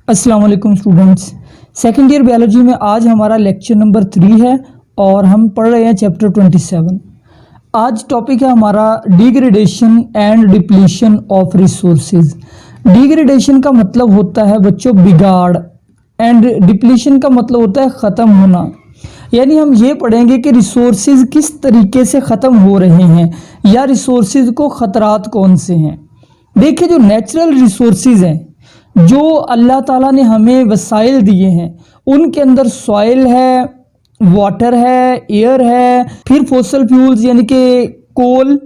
अस्सलाम वालेकुम students. Second year biology में आज हमारा लेक्चर नंबर 3 है और हम पढ़ रहे हैं चैप्टर 27। आज टॉपिक है हमारा degradation and depletion of resources. Degradation का मतलब होता है बच्चों बिगाड़, एंड डिप्लीशन का मतलब होता है ख़त्म होना। यानी हम ये पढ़ेंगे कि रिसोर्सेज किस तरीके से ख़त्म हो रहे हैं या रिसोर्सेज को ख़तरात कौन से हैं। देखिए, जो नेचुरल रिसोर्सेज हैं, जो अल्लाह ताला ने हमें वसाइल दिए हैं, उनके अंदर सॉइल है, वाटर है, एयर है, फिर फॉसल फ्यूल्स यानी कि कोल,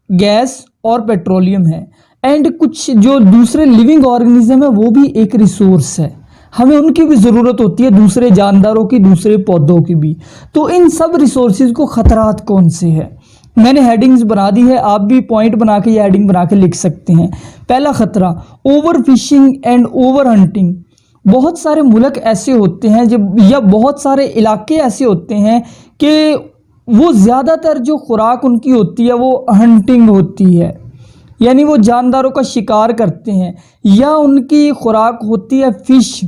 गैस और पेट्रोलियम है, एंड कुछ जो दूसरे लिविंग ऑर्गेनिज्म है वो भी एक रिसोर्स है। हमें उनकी भी ज़रूरत होती है, दूसरे जानदारों की, दूसरे पौधों की भी। तो इन सब रिसोर्सेज को ख़तरात कौन से है, मैंने हेडिंग्स बना दी है, आप भी पॉइंट बना के या हेडिंग बना के लिख सकते हैं। पहला खतरा over fishing and over hunting. बहुत सारे मुल्क ऐसे होते हैं जब या बहुत सारे इलाके ऐसे होते हैं कि वो ज़्यादातर जो खुराक उनकी होती है वो हंटिंग होती है, यानी वो जानदारों का शिकार करते हैं, या उनकी खुराक होती है फ़िश।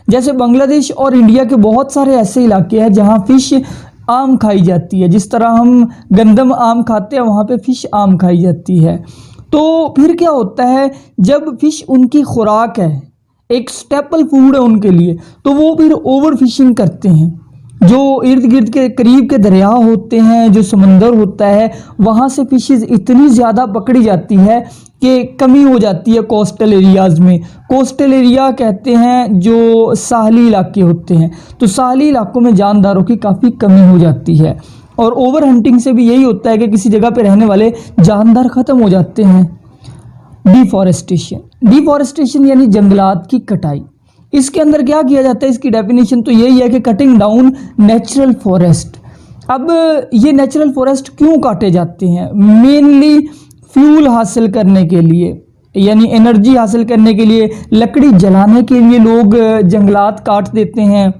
जैसे बांग्लादेश और इंडिया के बहुत सारे ऐसे इलाके हैं जहाँ फ़िश आम खाई जाती है। जिस तरह हम गंदम आम खाते हैं, वहाँ पे फ़िश आम खाई जाती है। तो फिर क्या होता है, जब फ़िश उनकी खुराक है, एक स्टेपल फूड है उनके लिए, तो वो फिर ओवर फिशिंग करते हैं। जो इर्द गिर्द के करीब के दरिया होते हैं, जो समंदर होता है, वहाँ से फिशेज़ इतनी ज़्यादा पकड़ी जाती है कि कमी हो जाती है कोस्टल एरियाज़ में। कोस्टल एरिया कहते हैं जो साहली इलाके होते हैं, तो साहली इलाकों में जानदारों की काफ़ी कमी हो जाती है। और ओवर हंटिंग से भी यही होता है कि किसी जगह पे रहने वाले जानदार ख़त्म हो जाते हैं। डिफॉरेस्टेशन, डिफॉरेस्टेशन यानी जंगलात की कटाई। इसके अंदर क्या किया जाता है, इसकी डेफिनेशन तो यही है कि कटिंग डाउन नेचुरल फॉरेस्ट। अब ये नेचुरल फॉरेस्ट क्यों काटे जाते हैं? मेनली फ्यूल हासिल करने के लिए, यानी एनर्जी हासिल करने के लिए, लकड़ी जलाने के लिए लोग जंगलात काट देते हैं।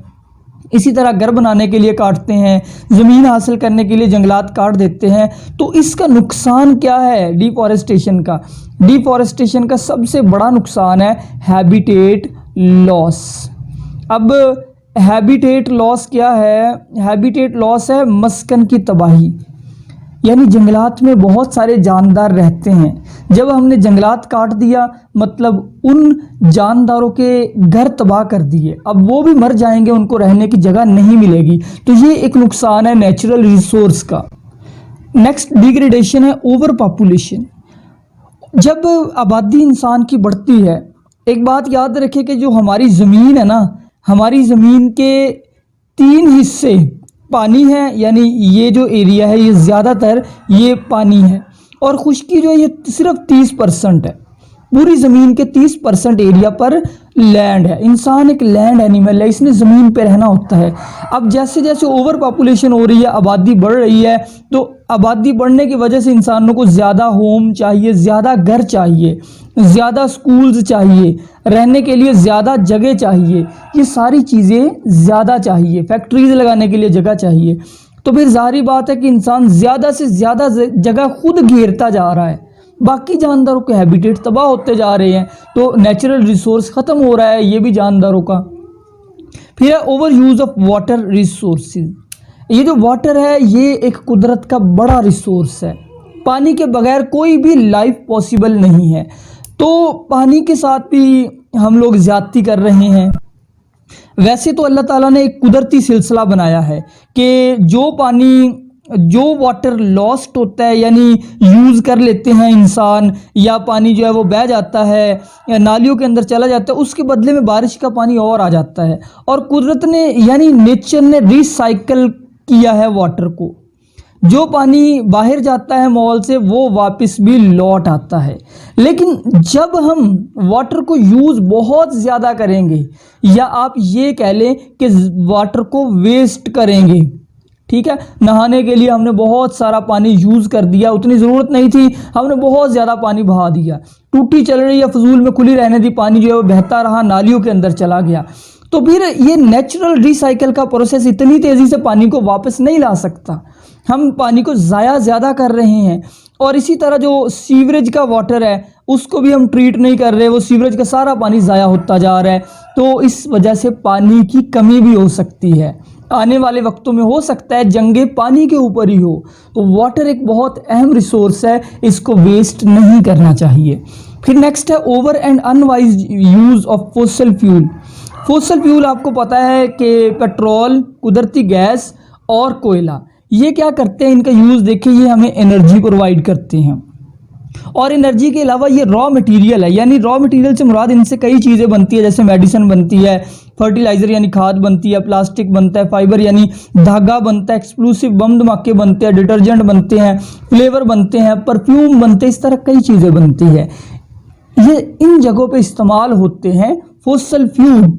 इसी तरह घर बनाने के लिए काटते हैं, ज़मीन हासिल करने के लिए जंगलात काट देते हैं। तो इसका नुकसान क्या है डिफॉरेस्टेशन का? डिफॉरेस्टेशन का सबसे बड़ा नुकसान है हैबिटेट लॉस। अब हैबिटेट लॉस क्या है? हैबिटेट लॉस है मस्कन की तबाही, यानी जंगलात में बहुत सारे जानदार रहते हैं। जब हमने जंगलात काट दिया, मतलब उन जानदारों के घर तबाह कर दिए, अब वो भी मर जाएंगे, उनको रहने की जगह नहीं मिलेगी। तो ये एक नुकसान है नेचुरल रिसोर्स का। नेक्स्ट डिग्रेडेशन है ओवर पॉपुलेशन। जब आबादी इंसान की बढ़ती है, एक बात याद रखें कि जो हमारी ज़मीन है ना, हमारी ज़मीन के 3 हिस्से पानी है, यानी ये जो एरिया है ये ज़्यादातर ये पानी है, और खुश्की जो है ये सिर्फ 30% है। पूरी ज़मीन के 30% एरिया पर लैंड है। इंसान एक लैंड एनिमल है, इसने ज़मीन पे रहना होता है। अब जैसे जैसे ओवर पॉपुलेशन हो रही है, आबादी बढ़ रही है, तो आबादी बढ़ने की वजह से इंसानों को ज़्यादा होम चाहिए, ज़्यादा घर चाहिए, ज़्यादा स्कूल्स चाहिए, रहने के लिए ज़्यादा जगह चाहिए, ये सारी चीज़ें ज़्यादा चाहिए, फैक्ट्रीज लगाने के लिए जगह चाहिए। तो फिर ज़ाहिर बात है कि इंसान ज़्यादा से ज़्यादा जगह खुद घेरता जा रहा है, बाकी जानदारों के हैबिटेट तबाह होते जा रहे हैं, तो नेचुरल रिसोर्स ख़त्म हो रहा है ये भी जानदारों का। फिर है over use of water resources. ये जो वाटर है ये एक कुदरत का बड़ा रिसोर्स है। पानी के बगैर कोई भी लाइफ पॉसिबल नहीं है। तो पानी के साथ भी हम लोग ज़्यादती कर रहे हैं। वैसे तो अल्लाह ताला ने एक कुदरती सिलसिला बनाया है कि जो वाटर लॉस्ट होता है, यानी यूज़ कर लेते हैं इंसान, या पानी जो है वो बह जाता है या नालियों के अंदर चला जाता है, उसके बदले में बारिश का पानी और आ जाता है। और कुदरत ने यानी नेचर ने रिसाइकल किया है वाटर को। जो पानी बाहर जाता है मॉल से वो वापस भी लौट आता है। लेकिन जब हम वाटर को यूज़ बहुत ज़्यादा करेंगे, या आप ये कह लें कि वाटर को वेस्ट करेंगे, ठीक है, नहाने के लिए हमने बहुत सारा पानी यूज़ कर दिया, उतनी ज़रूरत नहीं थी, हमने बहुत ज़्यादा पानी बहा दिया, टूटी चल रही है, फजूल में खुली रहने दी, पानी जो है वो बहता रहा, नालियों के अंदर चला गया। तो फिर ये नेचुरल रिसाइकल का प्रोसेस इतनी तेज़ी से पानी को वापस नहीं ला सकता। हम पानी को ज़ाया ज़्यादा कर रहे हैं। और इसी तरह जो सीवरेज का वाटर है उसको भी हम ट्रीट नहीं कर रहे, वो सीवरेज का सारा पानी ज़ाया होता जा रहा है। तो इस वजह से पानी की कमी भी हो सकती है। आने वाले वक्तों में हो सकता है जंगे पानी के ऊपर ही हो। तो वाटर एक बहुत अहम रिसोर्स है, इसको वेस्ट नहीं करना चाहिए। फिर नेक्स्ट है over and unwise use of fossil fuel. Fossil fuel आपको पता है कि पेट्रोल, कुदरती गैस और कोयला, ये क्या करते हैं, इनका यूज़ देखिए, ये हमें एनर्जी प्रोवाइड करते हैं। और एनर्जी के अलावा ये रॉ मटेरियल है, यानी रॉ मटेरियल से मुराद इनसे कई चीज़ें बनती है, जैसे मेडिसिन बनती है, फर्टिलाइज़र यानी खाद बनती है, प्लास्टिक बनता है, फाइबर यानी धागा बनता है, एक्सप्लोसिव बम धमाके बनते हैं, डिटर्जेंट बनते हैं, फ्लेवर बनते हैं, परफ्यूम बनते हैं, इस तरह कई चीज़ें बनती है। ये इन जगहों पे इस्तेमाल होते हैं फोसिल फ्यूल।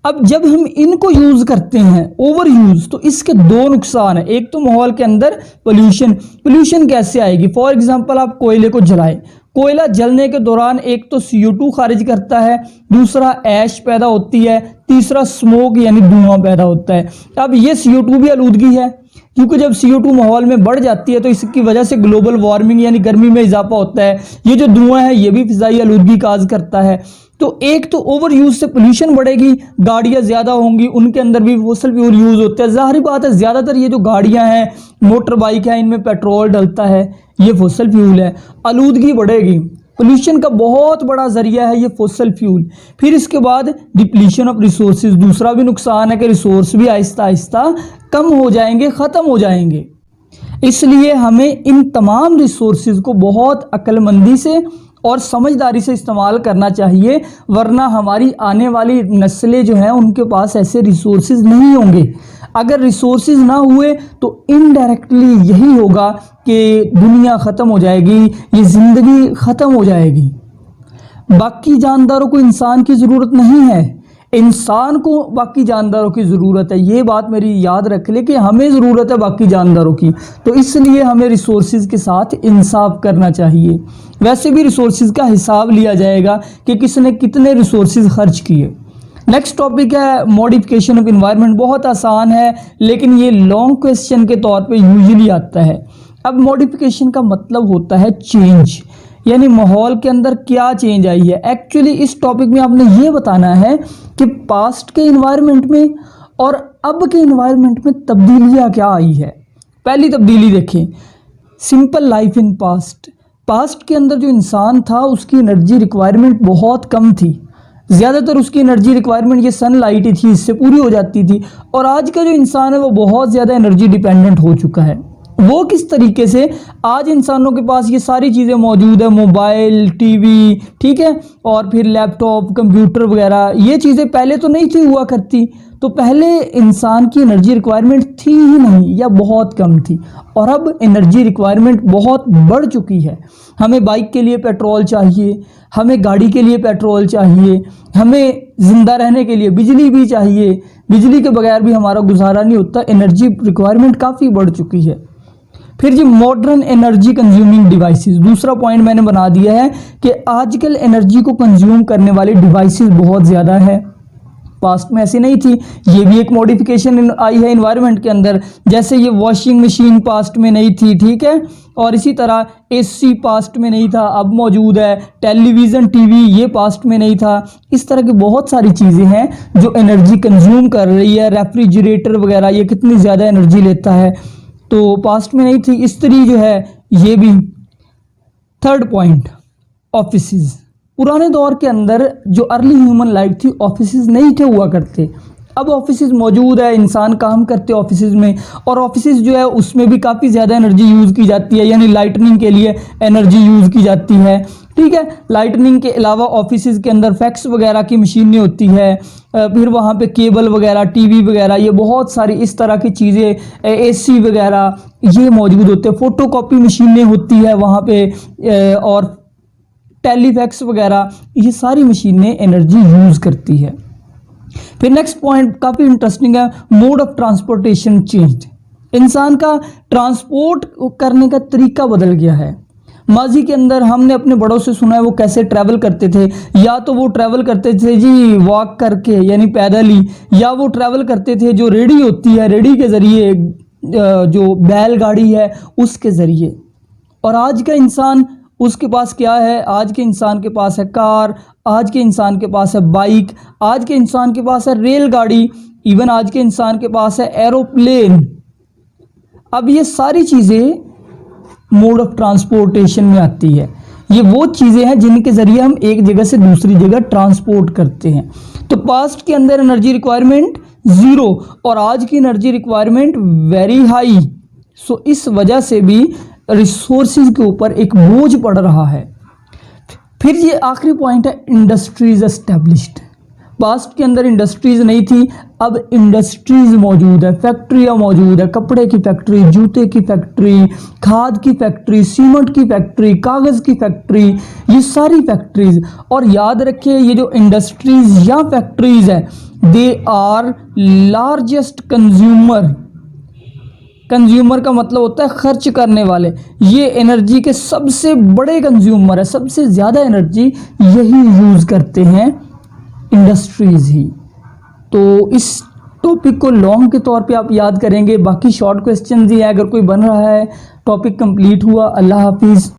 अब जब हम इनको यूज करते हैं ओवर यूज, तो इसके दो नुकसान है। एक तो माहौल के अंदर पोल्यूशन कैसे आएगी, फॉर एग्जांपल आप कोयले को जलाएं, कोयला जलने के दौरान एक तो CO2 खारिज करता है, दूसरा ऐश पैदा होती है, तीसरा स्मोक यानी धुआं पैदा होता है। अब ये CO2 भी आलूदगी है, क्योंकि जब CO2 माहौल में बढ़ जाती है तो इसकी वजह से ग्लोबल वार्मिंग यानी गर्मी में इजाफा होता है। ये जो धुआं है ये भी फिजाई आलूदगी काज करता है। तो एक तो ओवर यूज से पोल्यूशन बढ़ेगी, गाड़ियां ज्यादा होंगी, उनके अंदर भी फोसिल फ्यूल यूज होते हैं। जाहिर बात है ज्यादातर ये जो गाड़ियां हैं, मोटर बाइक है, इनमें पेट्रोल डलता है, ये फोसिल फ्यूल है, आलूदगी बढ़ेगी। पोल्यूशन का बहुत बड़ा जरिया है ये फोसिल फ्यूल। फिर इसके बाद डिप्लीशन ऑफ रिसोर्सेज, दूसरा भी नुकसान है कि रिसोर्स भी आहिस्ता आहिस्ता कम हो जाएंगे, ख़त्म हो जाएंगे। इसलिए हमें इन तमाम रिसोर्सेज को बहुत अक्लमंदी से और समझदारी से इस्तेमाल करना चाहिए, वरना हमारी आने वाली नस्लें जो हैं उनके पास ऐसे रिसोर्सेज नहीं होंगे। अगर रिसोर्सेज ना हुए तो इनडायरेक्टली यही होगा कि दुनिया ख़त्म हो जाएगी, ये ज़िंदगी ख़त्म हो जाएगी। बाकी जानदारों को इंसान की ज़रूरत नहीं है, इंसान को बाकी जानदारों की ज़रूरत है। ये बात मेरी याद रख ले कि हमें ज़रूरत है बाकी जानदारों की, तो इसलिए हमें रिसोर्सेज के साथ इंसाफ करना चाहिए। वैसे भी रिसोर्सेज का हिसाब लिया जाएगा कि किसने कितने रिसोर्सेज खर्च किए। नेक्स्ट टॉपिक है मॉडिफिकेशन ऑफ एनवायरनमेंट। बहुत आसान है लेकिन ये लॉन्ग क्वेश्चन के तौर पे यूजुअली आता है। अब मॉडिफिकेशन का मतलब होता है चेंज, यानी माहौल के अंदर क्या चेंज आई है। एक्चुअली इस टॉपिक में आपने ये बताना है कि पास्ट के एनवायरनमेंट में और अब के एनवायरनमेंट में तब्दीलियाँ क्या आई है। पहली तब्दीली देखें, simple life in past. Past के अंदर जो इंसान था उसकी एनर्जी रिक्वायरमेंट बहुत कम थी, ज़्यादातर उसकी एनर्जी रिक्वायरमेंट ये सनलाइट ही थी, इससे पूरी हो जाती थी। और आज का जो इंसान है वो बहुत ज़्यादा एनर्जी डिपेंडेंट हो चुका है। वो किस तरीके से, आज इंसानों के पास ये सारी चीज़ें मौजूद है, मोबाइल, टीवी, ठीक है, और फिर लैपटॉप, कंप्यूटर वगैरह, ये चीज़ें पहले तो नहीं थी हुआ करती। तो पहले इंसान की एनर्जी रिक्वायरमेंट थी ही नहीं या बहुत कम थी, और अब एनर्जी रिक्वायरमेंट बहुत बढ़ चुकी है। हमें बाइक के लिए पेट्रोल चाहिए, हमें गाड़ी के लिए पेट्रोल चाहिए, हमें ज़िंदा रहने के लिए बिजली भी चाहिए, बिजली के बगैर भी हमारा गुजारा नहीं होता। एनर्जी रिक्वायरमेंट काफ़ी बढ़ चुकी है। फिर जी मॉडर्न एनर्जी कंज्यूमिंग डिवाइसेस, दूसरा पॉइंट मैंने बना दिया है कि आजकल एनर्जी को कंज्यूम करने वाले डिवाइसेस बहुत ज़्यादा है, पास्ट में ऐसी नहीं थी। ये भी एक मॉडिफिकेशन आई है एनवायरनमेंट के अंदर, जैसे ये वॉशिंग मशीन पास्ट में नहीं थी, ठीक है, और इसी तरह AC पास्ट में नहीं था, अब मौजूद है। टेलीविज़न, टीवी ये पास्ट में नहीं था। इस तरह की बहुत सारी चीज़ें हैं जो एनर्जी कंज्यूम कर रही है। रेफ्रिजरेटर वगैरह ये कितनी ज़्यादा एनर्जी लेता है, तो पास्ट में नहीं थी। इस्त्री जो है ये भी। Third point, offices. पुराने दौर के अंदर जो अर्ली ह्यूमन लाइफ थी ऑफिसेज नहीं थे हुआ करते, अब ऑफिसेज मौजूद है, इंसान काम करते हैं ऑफिसेज में, और ऑफिसेज जो है उसमें भी काफ़ी ज़्यादा एनर्जी यूज़ की जाती है, यानी लाइटनिंग के लिए एनर्जी यूज़ की जाती है, ठीक है। लाइटनिंग के अलावा ऑफिसेज के अंदर फैक्स वगैरह की मशीनें होती है, फिर वहाँ पे केबल वगैरह, टीवी वगैरह, ये बहुत सारी इस तरह की चीज़ें, AC वगैरह ये मौजूद होते हैं। फ़ोटोकॉपी मशीनें होती है वहाँ पे, और टेलीफैक्स वगैरह, ये सारी मशीनें एनर्जी यूज़ करती है। फिर नेक्स्ट पॉइंट काफ़ी इंटरेस्टिंग है, मोड ऑफ ट्रांसपोर्टेशन चेंज। इंसान का ट्रांसपोर्ट करने का तरीका बदल गया है। माजी के अंदर हमने अपने बड़ों से सुना है वो कैसे ट्रैवल करते थे, या तो वो ट्रैवल करते थे जी वॉक करके यानी पैदल ही, या वो ट्रैवल करते थे जो रेडी होती है, रेडी के ज़रिए जो बैलगाड़ी है उसके ज़रिए। और आज का इंसान उसके पास क्या है? आज के इंसान के पास है कार, आज के इंसान के पास है बाइक, आज के इंसान के पास है रेलगाड़ी, इवन आज के इंसान के पास है एरोप्लेन। अब ये सारी चीज़ें मोड ऑफ ट्रांसपोर्टेशन में आती है। ये वो चीज़ें हैं जिनके ज़रिए हम एक जगह से दूसरी जगह ट्रांसपोर्ट करते हैं। तो पास्ट के अंदर एनर्जी रिक्वायरमेंट ज़ीरो और आज की एनर्जी रिक्वायरमेंट वेरी हाई। सो इस वजह से भी रिसोर्सेज के ऊपर एक बोझ पड़ रहा है। फिर ये आखिरी पॉइंट है, इंडस्ट्रीज एस्टेब्लिश्ड। पास्ट के अंदर इंडस्ट्रीज नहीं थी, अब इंडस्ट्रीज मौजूद है, फैक्ट्रियाँ मौजूद है, कपड़े की फैक्ट्री, जूते की फैक्ट्री, खाद की फैक्ट्री, सीमेंट की फैक्ट्री, कागज़ की फैक्ट्री, ये सारी फैक्ट्रीज। और याद रखिए ये जो इंडस्ट्रीज या फैक्ट्रीज है, they are largest consumer. Consumer का मतलब होता है खर्च करने वाले। ये एनर्जी के सबसे बड़े कंज्यूमर है, सबसे ज़्यादा एनर्जी यही यूज़ करते हैं इंडस्ट्रीज़ ही। तो इस टॉपिक को लॉन्ग के तौर पे आप याद करेंगे, बाकी शॉर्ट क्वेश्चन ही है। अगर कोई बन रहा है, टॉपिक कंप्लीट हुआ। अल्लाह हाफिज़।